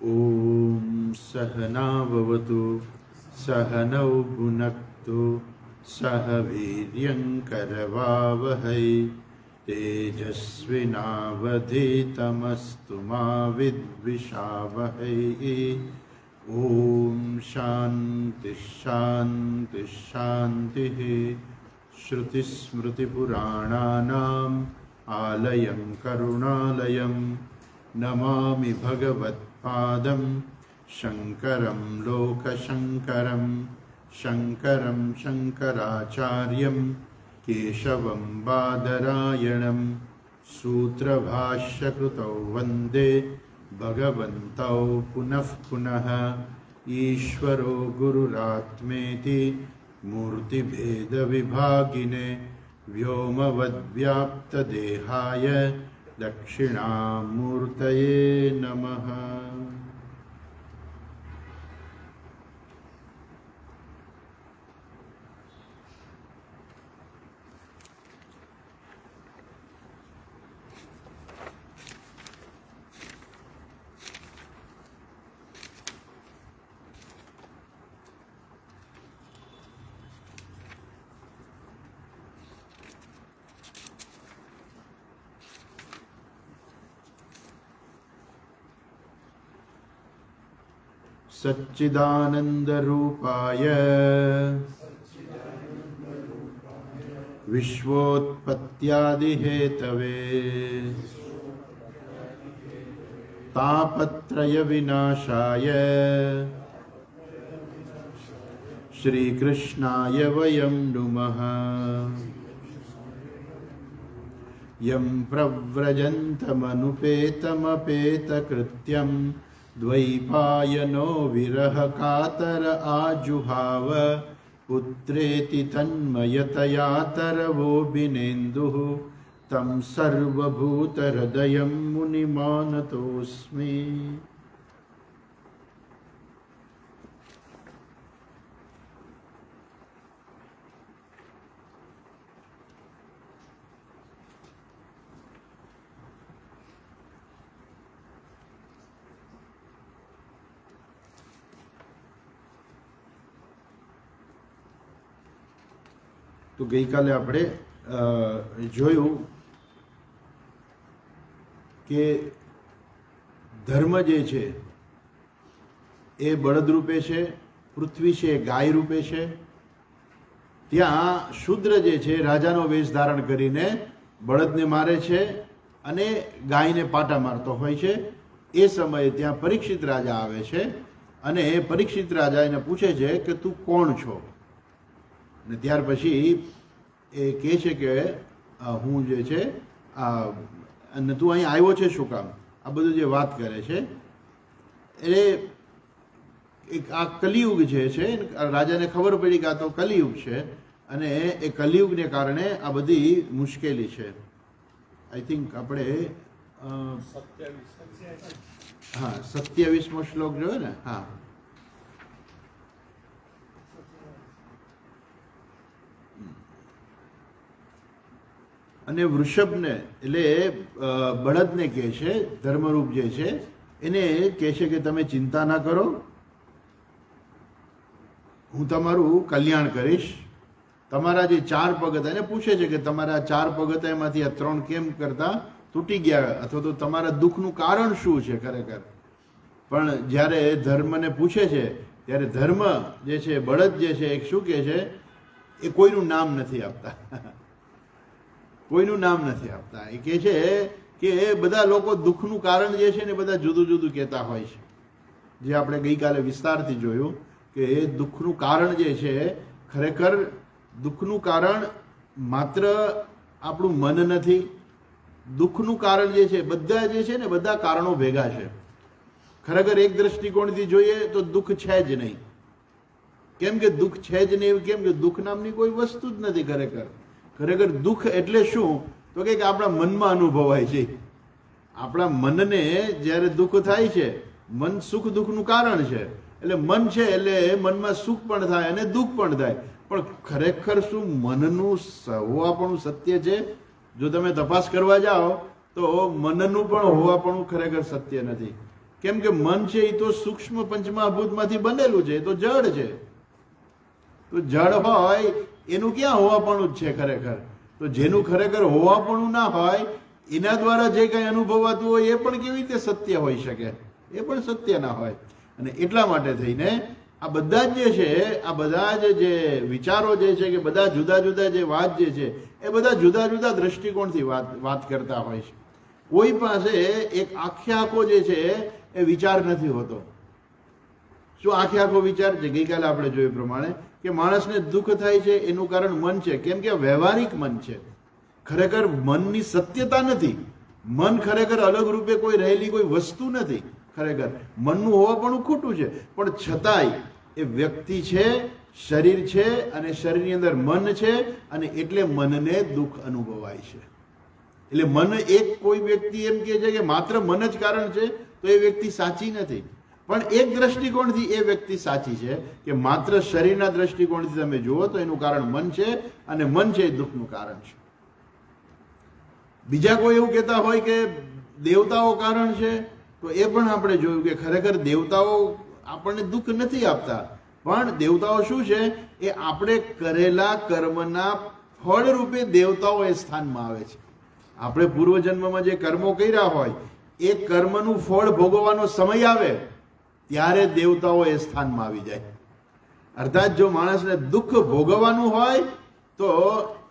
ॐ सहनाववतु सहनौ भुनक्तु सह वीर्यङ्करवावहै तेजस्विनावधीतमस्तु मा विद्विषावहै। ॐ शान्तिः शान्तिः शान्तिः। श्रुतिस्मृतिपुराणानाम् आलयं करुणालयं नमामि भगवत्पादं शङ्करं लोकशङ्करं शङ्करं शङ्कराचार्यं केशवं बादरायणं सूत्रभाष्यकृतौ वन्दे भगवन्तौ पुनः पुनः। ईश्वरो गुरुरात्मेति मूर्तिभेदविभागिने व्योमवद्व्याप्तदेहाय दक्षिणामूर्तये नमः। सच्चिदानन्दरूपाय विश्वोत्पत्त्यादिहेतवे तापत्रयविनाशाय श्रीकृष्णाय वयं नुमः। यं प्रव्रजन्तमनुपेतमपेतकृत्यं द्वैपायनो विरहकातर आजुहाव पुत्रेति तन्मयतया तरवोऽभिनेन्दुः तं सर्वभूतहृदयं मुनिमानतोऽस्मि। તો ગઈકાલે આપણે જોયું કે ધર્મ જે છે એ બળદ રૂપે છે, પૃથ્વી છે ગાય રૂપે છે, ત્યાં શૂદ્ર જે છે રાજાનો વેશ ધારણ કરીને બળદને મારે છે અને ગાયને પાટા મારતો હોય છે। એ સમયે ત્યાં પરીક્ષિત રાજા આવે છે અને એ પરીક્ષિત રાજા એને પૂછે છે કે તું કોણ છો? ને ત્યાર પછી એ કહે છે કે હું જે છે અને તું અહીં આવ્યો છે શું કામ? આ બધું જે વાત કરે છે એટલે એક આ કલિયુગ જે છે રાજાને ખબર પડી કે આ તો કલિયુગ છે અને એ કલિયુગને કારણે આ બધી મુશ્કેલી છે। આઈ થિંક આપણે 27મો શ્લોક જોયો ને? હા, અને વૃષભને એટલે બળદને કહે છે, ધર્મરૂપ જે છે એને કહે છે કે તમે ચિંતા ના કરો, હું તમારું કલ્યાણ કરીશ। તમારા જે 4 પગ હતા એને પૂછે છે કે તમારા 4 પગ હતા એમાંથી આ 3 કેમ કરતા તૂટી ગયા, અથવા તો તમારા દુઃખનું કારણ શું છે ખરેખર? પણ જ્યારે ધર્મને પૂછે છે ત્યારે ધર્મ જે છે, બળદ જે છે એ શું કહે છે? એ કોઈનું નામ નથી આપતા, કોઈનું નામ નથી આપતા। એ કહે છે કે બધા લોકો દુઃખનું કારણ જે છે ને બધા જુદું જુદું કહેતા હોય છે, જે આપણે ગઈકાલે વિસ્તારથી જોયું કે એ દુઃખનું કારણ જે છે ખરેખર દુઃખનું કારણ માત્ર આપણું મન નથી। દુઃખનું કારણ જે છે બધા જે છે ને બધા કારણો ભેગા છે। ખરેખર એક દ્રષ્ટિકોણથી જોઈએ તો દુઃખ છે જ નહીં। કેમ કે દુઃખ છે જ નહીં? કેમ કે દુઃખ નામની કોઈ વસ્તુ જ નથી ખરેખર। ખરેખર દુઃખ એટલે શું? તો કે આપણા મનમાં અનુભવાય છે। આપણા મનને જ્યારે દુઃખ થાય છે, મન સુખ દુઃખનું કારણ છે, એટલે મન છે એટલે મનમાં સુખ પણ થાય અને દુઃખ પણ થાય। પણ ખરેખર શું મનનું હોવાપણું સત્ય છે? જો તમે તપાસ કરવા જાઓ તો મનનું પણ હોવાપણું ખરેખર સત્ય નથી। કેમ કે મન છે એ તો સૂક્ષ્મ પંચમહાભૂતમાંથી બનેલું છે, એ તો જળ છે. તો જળ હોય એનું ક્યાં હોવાપણું જ છે ખરેખર? તો જેનું ખરેખર હોવાપણું ના હોય એના દ્વારા જે કંઈ અનુભવાતું હોય એ પણ કેવી રીતે સત્ય હોઈ શકે? એ પણ સત્ય ના હોય. અને એટલા માટે થઈને આ બધા જ જે છે, આ બધા જ જે વિચારો જે છે, કે બધા જુદા જુદા જે વાત જે છે, એ બધા જુદા જુદા દ્રષ્ટિકોણથી વાત કરતા હોય છે. કોઈ પાસે એક આખે આખો જે છે એ વિચાર નથી હોતો. શું આખે આખો વિચાર છે? ગઈકાલે આપણે જોયું પ્રમાણે કે માણસને દુઃખ થાય છે એનું કારણ મન છે. કેમ કે વ્યવહારિક મન છે, ખરેખર મનની સત્યતા નથી. મન ખરેખર અલગ રૂપે કોઈ રહેલી કોઈ વસ્તુ નથી. ખરેખર મનનું હોવાપણું ખોટું છે, પણ છતાંય એ વ્યક્તિ છે, શરીર છે, અને શરીરની અંદર મન છે, અને એટલે મનને દુઃખ અનુભવાય છે. એટલે મન એક કોઈ વ્યક્તિ એમ કહે છે કે માત્ર મન જ કારણ છે, તો એ વ્યક્તિ સાચી નથી. પણ એક દ્રષ્ટિકોણથી એ વ્યક્તિ સાચી છે કે માત્ર શરીરના દ્રષ્ટિકોણથી તમે જુઓ તો એનું કારણ મન છે, અને મન છે એ દુઃખનું કારણ છે. બીજા કોઈ એવું કહેતા હોય કે દેવતાઓ કારણ છે, તો એ પણ આપણે જોયું કે ખરેખર દેવતાઓ આપણને દુઃખ નથી આપતા. પણ દેવતાઓ શું છે? એ આપણે કરેલા કર્મના ફળ રૂપે દેવતાઓ એ સ્થાનમાં આવે છે. આપણે પૂર્વજન્મમાં જે કર્મો કર્યા હોય એ કર્મનું ફળ ભોગવવાનો સમય આવે ત્યારે દેવતાઓ એ સ્થાનમાં આવી જાય. અર્થાત જો માણસને દુઃખ ભોગવવાનું હોય તો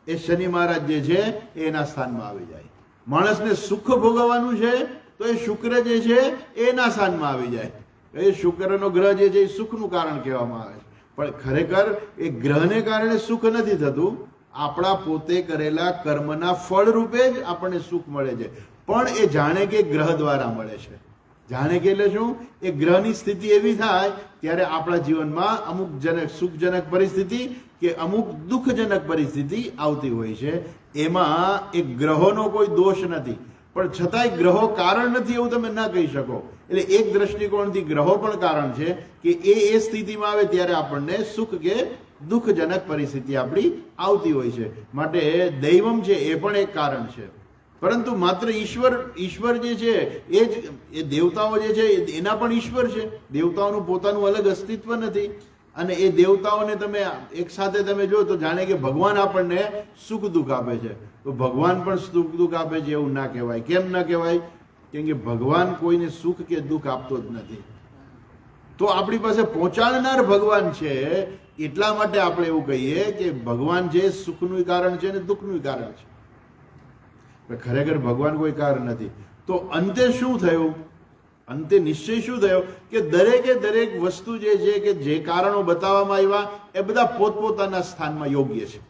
એ શનિ મહારાજ જે છે એ એના સ્થાનમાં આવી જાય. માણસને સુખ ભોગવવાનું છે તો એ શુક્ર જે છે એના સ્થાનમાં આવી જાય. એ શુક્રનો ગ્રહ જે છે એ સુખનું કારણ કહેવામાં આવે છે. પણ ખરેખર એ ગ્રહને કારણે સુખ નથી થતું, આપણા પોતે કરેલા કર્મના ફળ રૂપે જ આપણને સુખ મળે છે. પણ એ જાણે કે ગ્રહ દ્વારા મળે છે. જાણે કે એટલે શું? એ ગ્રહની સ્થિતિ એવી થાય ત્યારે આપણા જીવનમાં અમુક સુખજનક પરિસ્થિતિ કે અમુક દુઃખજનક પરિસ્થિતિ આવતી હોય છે. એમાં એ ગ્રહોનો કોઈ દોષ નથી, પણ છતાંય ગ્રહો કારણ નથી એવું તમે ના કહી શકો. એટલે એક દ્રષ્ટિકોણથી ગ્રહો પણ કારણ છે કે એ સ્થિતિમાં આવે ત્યારે આપણને સુખ કે દુઃખજનક પરિસ્થિતિ આપણી આવતી હોય છે. માટે દૈવમ છે એ પણ એક કારણ છે. પરંતુ માત્ર ઈશ્વર જે છે એ દેવતાઓ જે છે એના પણ ઈશ્વર છે. દેવતાઓનું પોતાનું અલગ અસ્તિત્વ નથી. અને એ દેવતાઓને તમે એક સાથે તમે જો તો જાણે કે ભગવાન આપણને સુખ દુઃખ આપે છે. તો ભગવાન પણ સુખ દુઃખ આપે છે એવું ના કહેવાય. કેમ ના કહેવાય? કેમ કે ભગવાન કોઈને સુખ કે દુઃખ આપતો જ નથી. તો આપણી પાસે પહોંચાડનાર ભગવાન છે. એટલા માટે આપણે એવું કહીએ કે ભગવાન જે સુખનું કારણ છે અને દુઃખનું કારણ છે. ખરેખર ભગવાન કોઈ કારણ નથી. તો અંતે શું થયું? અંતે નિશ્ચય શું થયો કે દરેકે દરેક વસ્તુ જે છે કે જે કારણો બતાવવામાં આવ્યા એ બધા પોતપોતાના સ્થાનમાં યોગ્ય છે.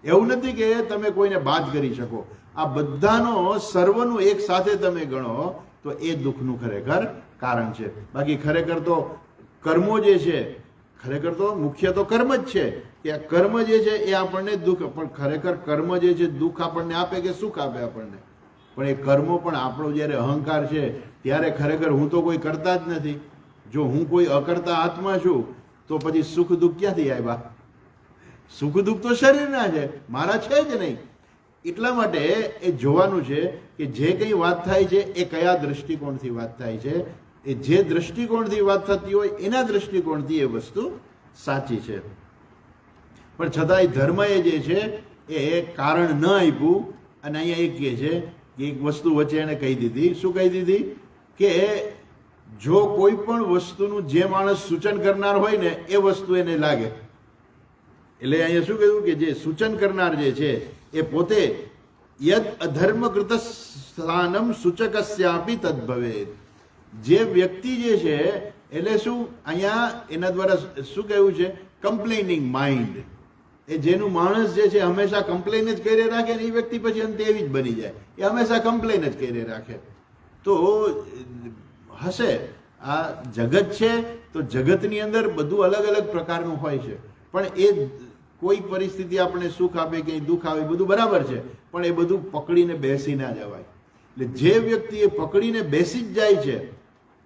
એવું નથી કે તમે કોઈને બાદ કરી શકો. આ બધાનો સર્વનું એક સાથે તમે ગણો તો એ દુઃખનું ખરેખર કારણ છે. બાકી ખરેખર તો કર્મો જે છે, ખરેખર તો મુખ્ય તો કર્મ જ છે કે આ કર્મ જે છે એ આપણને દુઃખ, પણ ખરેખર કર્મ જે છે દુઃખ આપણને આપે કે સુખ આપે આપણને? પણ એ કર્મો પણ આપણો જ્યારે અહંકાર છે ત્યારે ખરેખર હું તો કોઈ કરતા જ નથી. જો હું કોઈ અકર્તા આત્મા છું તો પછી સુખ દુઃખ ક્યાંથી આવ્યા? સુખ દુઃખ તો શરીરના છે, મારા છે જ નહીં. એટલા માટે એ જોવાનું છે કે જે કંઈ વાત થાય છે એ કયા દ્રષ્ટિકોણથી વાત થાય છે. એ જે દ્રષ્ટિકોણથી વાત થતી હોય એના દ્રષ્ટિકોણથી એ વસ્તુ સાચી છે. પણ છતાંય ધર્મએ જે છે એ કારણ ન આપ્યું. અને અહીંયા એ કહે છે કે એક વસ્તુ વચ્ચે એને કહી દીધી. શું કહી દીધી? કે જો કોઈ પણ વસ્તુનું જે માણસ સૂચન કરનાર હોય ને એ વસ્તુ એને લાગે. એટલે અહીંયા શું કહ્યું કે જે સૂચન કરનાર જે છે એ પોતે યદ અધર્મ કૃત સ્થાનમ સૂચકસ્યાપી તદ્ભવેત. જે વ્યક્તિ જે છે એટલે શું અહીંયા એના દ્વારા શું કહ્યું છે? Complaining mind. એ જેનું માણસ જે છે હંમેશા કમ્પ્લેન જ કરી રાખે ને એ વ્યક્તિ પછી અંતે એવી જ બની જાય. એ હંમેશા કમ્પ્લેન જ કરી રાખે. તો હશે આ જગત છે તો જગતની અંદર બધું અલગ અલગ પ્રકારનું હોય છે. પણ એ કોઈ પરિસ્થિતિ આપણે સુખ આપે કે દુઃખ આવે બધું બરાબર છે, પણ એ બધું પકડીને બેસી ના જવાય. એટલે જે વ્યક્તિ એ પકડીને બેસી જ જાય છે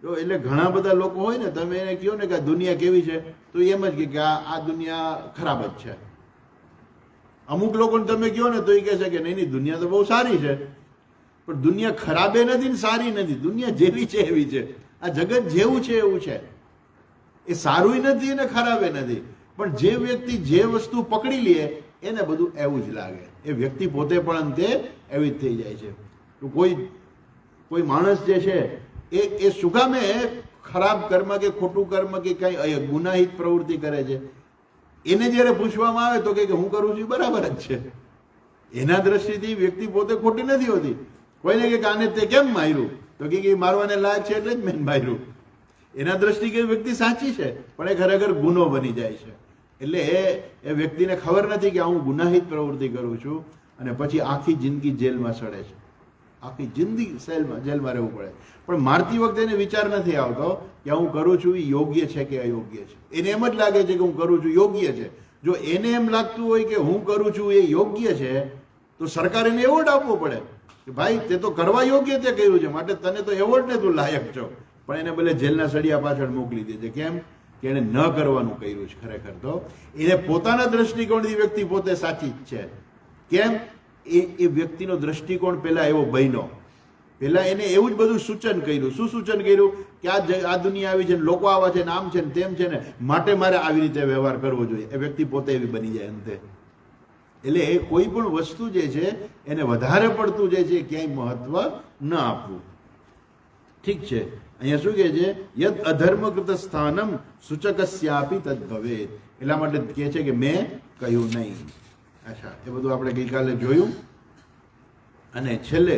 તો એટલે ઘણા બધા લોકો હોય ને, તમે એને કહો ને કે આ દુનિયા કેવી છે તો એમ જ કે આ દુનિયા ખરાબ જ છે. અમુક લોકોને તમે કહો ને તો એ કહે છે કે નહીં નહીં દુનિયા તો બહુ સારી છે. પણ દુનિયા ખરાબે નથી ને સારી નથી, દુનિયા જેવી છે એવી છે. આ જગત જેવું છે એવું છે, એ સારું નથી અને ખરાબે નથી. પણ જે વ્યક્તિ જે વસ્તુ પકડી લે એને બધું એવું જ લાગે. એ વ્યક્તિ પોતે પણ અંતે એવી જ થઈ જાય છે. તો કોઈ માણસ જે છે એ શું કામે ખરાબ કર્મ કે ખોટું કર્મ કે કઈ ગુનાહિત પ્રવૃત્તિ કરે છે, એને જયારે પૂછવામાં આવે તો કે હું કરું છું બરાબર જ છે. એના દ્રષ્ટિથી વ્યક્તિ પોતે ખોટી નથી હોતી. કોઈને કે આને તે કેમ માર્યું, તો કે મારવાને લાયક છે એટલે જ મેં માર્યું. એના દ્રષ્ટિ કે વ્યક્તિ સાચી છે, પણ એ ખરેખર ગુનો બની જાય છે. એટલે એ વ્યક્તિને ખબર નથી કે હું ગુનાહિત પ્રવૃત્તિ કરું છું, અને પછી આખી જિંદગી જેલમાં સડે છે. આખી જિંદગી જેલમાં રહેવું પડે. પણ મારતી વખતે એને વિચાર નથી આવતો કે હું કરું છું એ યોગ્ય છે કે અયોગ્ય છે. એને એમ જ લાગે છે કે હું કરું છું યોગ્ય છે. જો એને એમ લાગતું હોય કે હું કરું છું એ યોગ્ય છે, તો સરકાર એને એવોર્ડ આપવો પડે કે ભાઈ તે તો કરવા યોગ્ય તે કર્યું છે, માટે તને તો એવોર્ડ ને તું લાયક છો. પણ એને ભલે જેલના સળિયા પાછળ મોકલી દે છે. કેમ કે એને ન કરવાનું કર્યું છે. ખરેખર તો એને પોતાના દ્રષ્ટિકોણથી વ્યક્તિ પોતે સાચી જ છે. કેમ એ વ્યક્તિનો દ્રષ્ટિકોણ પેલા એવો બન્યો. પેલા એને એવું જ બધું સૂચન કર્યું. શું સૂચન કર્યું કે આ દુનિયા આવી છે, લોકો આવા છે, આમ છે ને તેમ છે ને, માટે મારે આવી રીતે વ્યવહાર કરવો જોઈએ. એ વ્યક્તિ પોતે એવી બની જાય અંતે. એટલે એ કોઈ પણ વસ્તુ જે છે એને વધારે પડતું જે છે ક્યાંય મહત્વ ન આપવું. ઠીક છે. અહીંયા શું કહે છે? યદ અધર્મકૃત સ્થાનમ સૂચકસ્યાપી તદ ભવેત. એટલા માટે કહે છે કે મેં કહ્યું નહીં. અચ્છા, એ બધું આપણે ગઈકાલે જોયું. અને છેલ્લે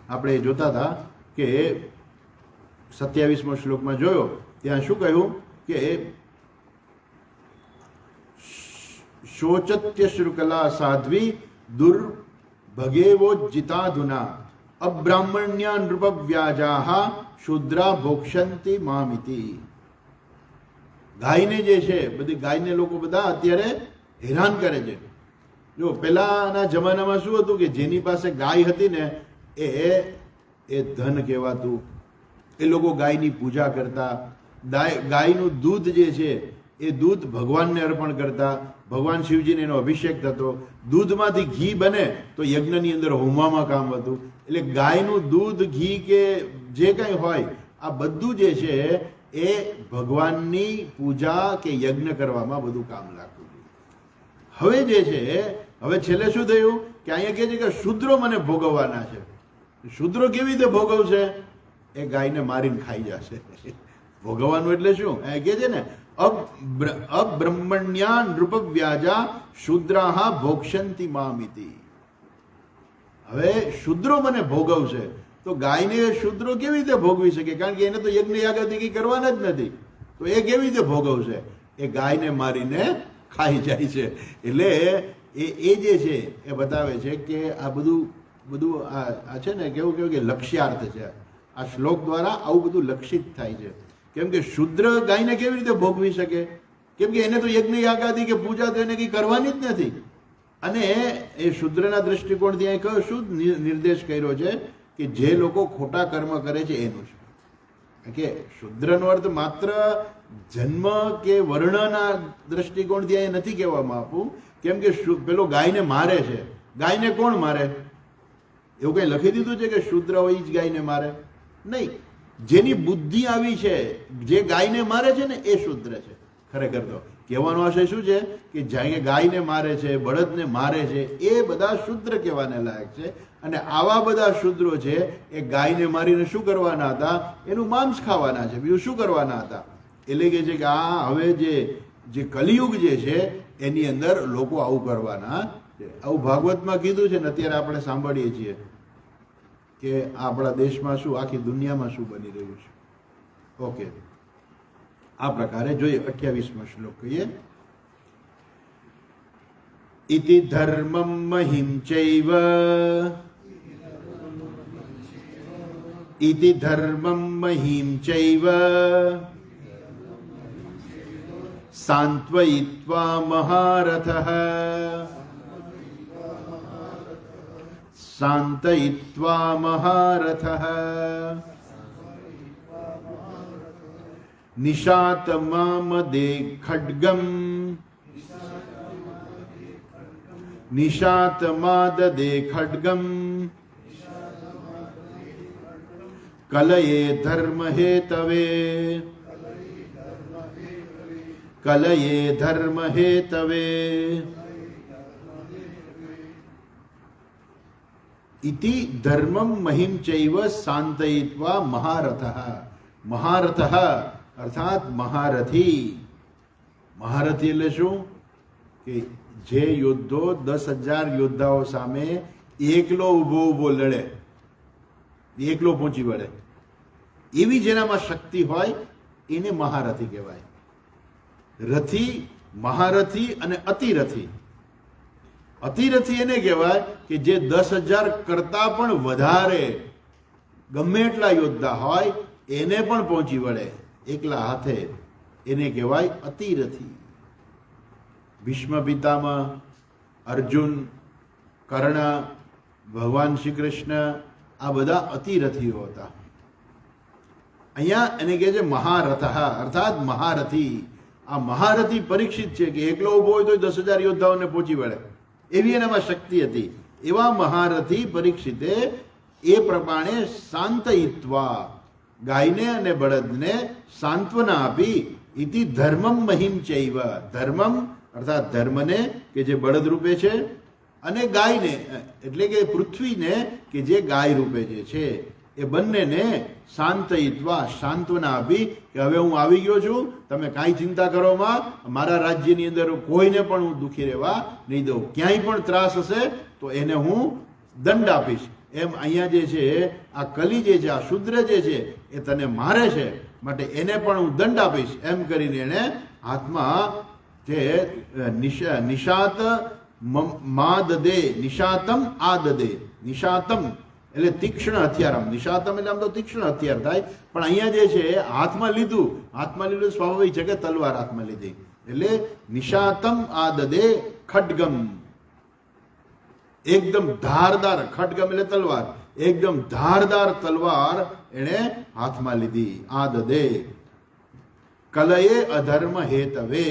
આપણે જોતા હતા કે 27મો શ્લોકમાં જોયો, ત્યાં શું કહ્યું કે શોચત્ય શ્રુકલા સાધ્વી દુર્ભગેવો જીતાધુના અબ્રાહ્મણ્યા નૃપવ્યાજાહ શુદ્રા ભોક્ષંતિ મામિતિ. ગાયને જે છે, બધી ગાયને લોકો બધા અત્યારે હેરાન કરે છે. જો પહેલાના જમાનામાં શું હતું કે જેની પાસે ગાય હતી ને એ ધન કહેવાતું. એ લોકો ગાયની પૂજા કરતા. ગાયનું દૂધ જે છે એ દૂધ ભગવાનને અર્પણ કરતા. ભગવાન શિવજીને એનો અભિષેક થતો. દૂધમાંથી ઘી બને તો યજ્ઞની અંદર હોમવામાં કામ હતું. એટલે ગાયનું દૂધ, ઘી કે જે કંઈ હોય, આ બધું જે છે એ ભગવાનની પૂજા કે યજ્ઞ કરવામાં બધું કામ લાગતું હતું. હવે જે છે, હવે છેલ્લે શું થયું કે અહીંયા કહે છે કે શુદ્રો મને ભોગવવાના છે. શુદ્રો કેવી રીતે ભોગવશે? એ ગાયને મારીને ખાઈ જશે. ભોગવવાનું એટલે શું? એ કહે છે ને અબ્રહ્મણ્યા નૃપવ્યાજા શુદ્રાહ ભોક્ષંતિ મામિતિ. હવે શુદ્રો મને ભોગવશે, તો ગાયને શુદ્રો કેવી રીતે ભોગવી શકે? કારણ કે એને તો યજ્ઞ યાગાદી કંઈ કરવાના જ નથી. તો એ કેવી રીતે ભોગવશે? એ ગાયને મારીને ખાઈ જાય છે. એટલે એ જે છે એ બતાવે છે કે આ બધું આ છે ને કેવું કે લક્ષ્યાર્થ છે. આ શ્લોક દ્વારા આવું બધું લક્ષિત થાય છે. કેમ કે શુદ્ર ગાયને કેવી રીતે ભોગવી શકે? કેમ કે એને તો યજ્ઞ યાગાદી કે પૂજા તો એને કંઈ કરવાની જ નથી. અને એ શુદ્રના દ્રષ્ટિકોણથી અહીં કયો શું નિર્દેશ કર્યો છે કે જે લોકો ખોટા કર્મ કરે છે એનું છે. કે શુદ્રનો અર્થ માત્ર જન્મ કે વર્ણના દ્રષ્ટિકોણથી અહીં નથી કહેવામાં આપવું. કેમ કે પેલો ગાયને મારે છે. ગાયને કોણ મારે? એવું કઈ લખી દીધું છે કે શુદ્ર હોય જ ગાયને મારે? નહીં. જેની બુદ્ધિ આવી છે, જે ગાયને મારે છે ને એ શુદ્ર છે. ખરેખર તો કહેવાનો આશય શું છે કે ગાયને મારે છે, બળદને મારે છે, એ બધા શુદ્ર કહેવાને લાયક છે. અને આવા બધા શુદ્રો છે એ ગાયને મારીને શું કરવાના હતા? એનું માંસ ખાવાના છે. બીજું શું કરવાના હતા? એટલે કે છે કે આ હવે જે કલિયુગ જે છે એની અંદર લોકો આવું કરવાના છે. આવું ભાગવતમાં કીધું છે ને અત્યારે આપણે સાંભળીએ છીએ કે આપણા દેશમાં શું, આખી દુનિયામાં શું બની રહ્યું છે. ઓકે, આ પ્રકારે જોઈએ. 28મો શ્લોક કહીએ. ઇતિ ધર્મમ મહિમ ચૈવ ઇતિ ધર્મમ મહિમ ચૈવ સાંત્વયિત્વા મહારથઃ શાંતયિત્વા મહારથઃ નિશાતમામદે ખડ્ગમ નિશાતમાદદે ખડ્ગમ કલયે ધર્મ હેતવે કલયે ધર્મ હેતવે ઇતિ ધર્મમ મહિમ ચૈવ શાંતયિત્વા મહારથઃ મહારથઃ અર્થાત મહારથી મહારથી એટલે શું કે જે યોદ્ધો 10,000 યોદ્ધાઓ સામે એકલો ઊભો લડે એકલો પહોંચી વળે એવી જેનામાં શક્તિ હોય એને મહારથી કહેવાય. રથી, મહારથી અને અતિરથી. અતિરથી એને કહેવાય કે જે 10,000 કરતા પણ વધારે ગમે એટલા યોદ્ધા હોય એને પણ પહોંચી વળે એકલા હાથે, એને કહેવાય અતિરથી. ભીષ્મ પિતામહ, અર્જુન, કર્ણ, ભગવાન શ્રી કૃષ્ણ આ બધા અતિરથીઓ હતા. અહીંયા એને કહે છે મહારથ અર્થાત મહારથી. આ મહારથી પરીક્ષિત છે કે એકલો ઉભો હોય તો 10,000 યોદ્ધાઓને પહોંચી વળે એવી એનામાં શક્તિ હતી. એવા મહારથી પરીક્ષિતે એ પ્રમાણે શાંતયિત્વા ગાયને અને બળદને સાંત્વના આપી. ઇતિ ધર્મમ મહિમ ચૈવ ધર્મમ અર્થાત ધર્મને કે જે બળદ રૂપે છે અને ગાયને એટલે કે પૃથ્વીને કે જે ગાય રૂપે જે છે એ બંનેને શાંતયિત્વા સાંત્વના આપી કે હવે હું આવી ગયો છું, તમે કાંઈ ચિંતા કરોમાં, મારા રાજ્યની અંદર કોઈને પણ હું દુઃખી રહેવા નહીં દઉં, ક્યાંય પણ ત્રાસ હશે તો એને હું દંડ આપીશ. એમ અહીંયા જે છે આ કલી જે છે, આ શુદ્ર જે છે એ તને મારે છે માટે એને પણ હું દંડ આપીશ એમ કરીને એને હાથમાં જે નિશાત મા દદે નિશાતમ આ દદે નિશાતમ એટલે તીક્ષ્ણ હથિયાર. આમ નિશાતમ એટલે આમ તો તીક્ષ્ણ હથિયાર થાય પણ અહીંયા જે છે હાથમાં લીધું સ્વાભાવિક છે કે તલવાર હાથમાં લીધી એટલે નિશાતમ આ દદે ખડગમ એકદમ ધારદાર, ખડગમ એટલે તલવાર, એકદમ ધારદાર તલવાર એને હાથમાં લીધી. આ દદે કલયે અધર્મ હેતવે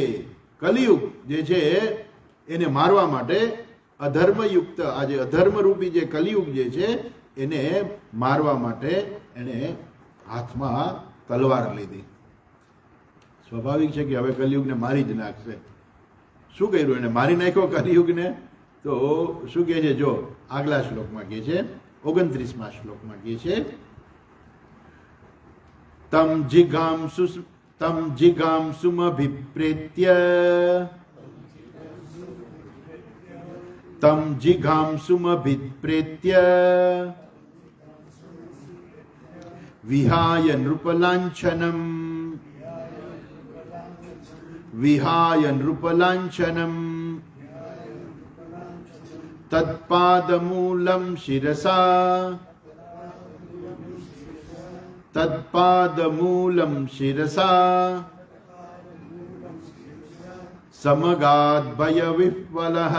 કલિયુગ જે છે એને મારવા માટે અધર્મયુક્ત આ જે અધર્મરૂપી જે કલિયુગ જે છે એને મારવા માટે એને હાથમાં તલવાર લીધી. સ્વાભાવિક છે કે હવે કલિયુગને મારી જ નાખશે. શું કર્યું એને? મારી નાખ્યો કલિયુગને. તો શું કહે છે જો આગલા શ્લોકમાં કહે છે 29મા શ્લોકમાં કહે છે તમ જિગાંસુમભિપ્રેત્ય તમ જિગાંસુમભિપ્રેત્ય વિહાય નૃપલાંછનમ તત્પાદમૂલમ શિરસા સમગાદ્ભયવિહ્વલઃ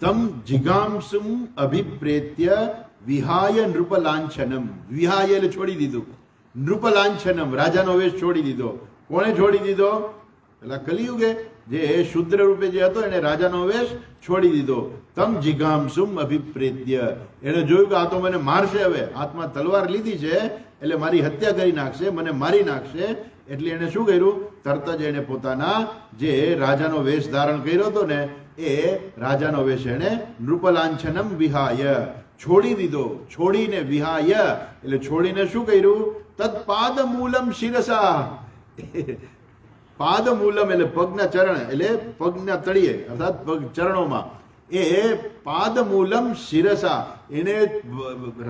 તમ જિગાંસુમ અભિપ્રેત્ય વિહાય નૃપલાંછનમ. વિહાય એટલે છોડી દીધું, નૃપલાંછનમ રાજાનો વેશ છોડી દીધો. કોણે છોડી દીધો? પેલા કલિયુગે જે શુદ્ર રૂપે જે હતો એને રાજાનો વેશ છોડી દીધો. તમ જિગાંસુમ અભિપ્રેત્ય એને જોયું કે આ તો મને મારશે, હવે હાથમાં તલવાર લીધી છે એટલે મારી હત્યા કરી નાખશે, મને મારી નાખશે. એટલે એને શું કર્યું? તરત જ એને પોતાના જે રાજાનો વેશ ધારણ કર્યો હતો ને એ રાજાનો વેશ એને નૃપલાંછનમ વિહાય છોડી દીધો. છોડીને વિહાય એટલે છોડીને શું કર્યું? તત્પાદ મૂલમ શિરસા. પાદ મૂલમ એટલે પગના ચરણ એટલે પગના તળિયે અર્થાત પગ ચરણોમાં એ પાદ મૂલમ શિરસા એને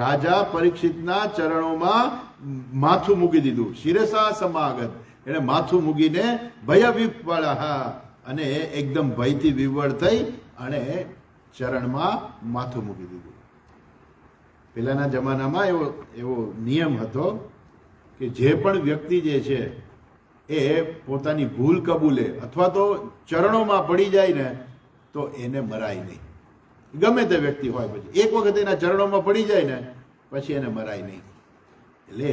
રાજા પરીક્ષિતના ચરણોમાં માથું મૂકી દીધું. શિરસા સમાગત એને માથું મૂકીને ભય વિહ્વલઃ અને એકદમ ભયથી વિવળ થઈ અને ચરણમાં માથું મૂકી દીધું. પહેલાના જમાનામાં એવો નિયમ હતો કે જે પણ વ્યક્તિ જે છે એ પોતાની ભૂલ કબૂલે અથવા તો ચરણોમાં પડી જાય ને તો એને મરાય નહીં. ગમે તે વ્યક્તિ હોય, પછી એક વખત એના ચરણોમાં પડી જાય ને પછી એને મરાય નહીં. એટલે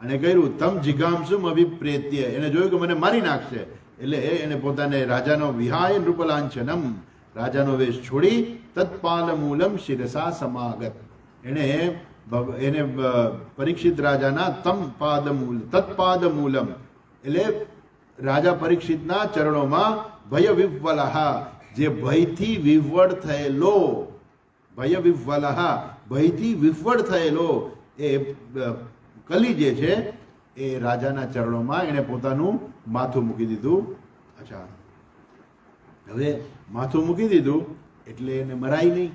અને કહ્યું તમ જિગાંસુમ અભિપ્રેત્ય એને જોયું કે મને મારી નાખશે એટલે એને પોતાને રાજાનો વિહાય નૃપલાંછનમ, રાજાનો વેશ છોડી તત્પાદ મૂલમ શિરસા સમાગત, એને પરીક્ષિત રાજાના તત્પાદ મૂલમ એટલે રાજા પરીક્ષિતના ચરણોમાં ભય વિહ્વલહ, જે ભયથી વિહ્વળ થયેલો, ભય વિહ્વલહ ભયથી વિહ્વળ થયેલો એ કલી જે છે એ રાજાના ચરણોમાં એને પોતાનું માથું મૂકી દીધું. અચ્છા, હવે માથું મૂકી દીધું એટલે એને મરાય નહીં.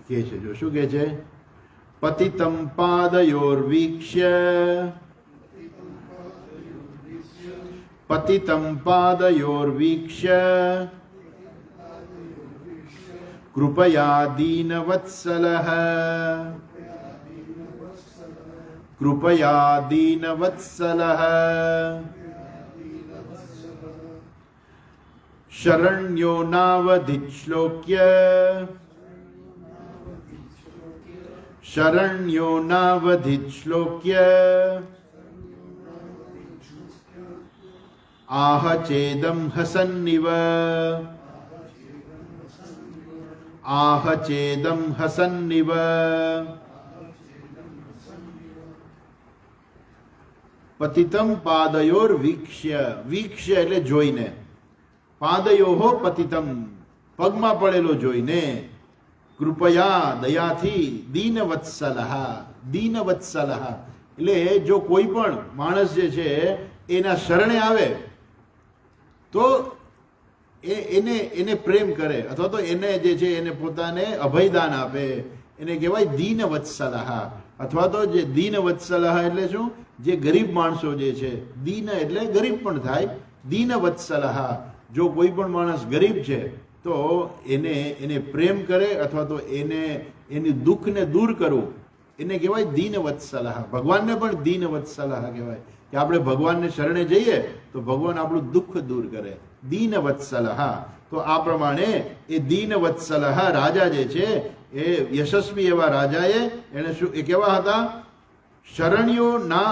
કે છે જો શું કે છે, પતિતમ પાદયોર્વીક્ષ્ય, પતિતમ પાદયોર્વીક્ષ્ય કૃપયા દીનવત્સલઃ, કૃપયા દીનવત્સલઃ શરણ્યો નાવધિશ્લોક્ય, શરણ્યો નાવધિશ્લોક્ય આહ ચેદમ હસન્નિવ, આહ ચેદમ હસન્નિવ. પતિતમ પાદયોર વીક્ષ્ય, વીક્ષ્ય એટલે જોઈને, પાદયોહો પતિતમ પગમાં પડેલો જોઈને, કૃપયા દયાથી, દીનવત્સલઃ, દીનવત્સલઃ એટલે જો કોઈ પણ માણસ જે છે એના શરણે આવે તો એને પ્રેમ કરે અથવા તો એને જે છે એને પોતાને અભયદાન આપે, એને કહેવાય દીનવત્સલઃ. અથવા તો જે દીનવત્સલઃ એટલે શું, જે ગરીબ માણસો જે છે, દીન એટલે ગરીબ પણ થાય, દીનવત્સલઃ જો કોઈ પણ માણસ ગરીબ છે તો એને પ્રેમ કરે અથવા તો એની દુઃખને દૂર કરવું, એને કહેવાય દીનવત્સલઃ. ભગવાનને પણ દીનવત્સલઃ કહેવાય કે આપણે ભગવાનને શરણે જઈએ તો ભગવાન આપણું દુઃખ દૂર કરે, દીનવત્સલઃ. તો આ પ્રમાણે એ દીનવત્સલઃ રાજા જે છે એ યશસ્વી એવા રાજાએ એને શું એ કેવા હતા, શરણ્યો ના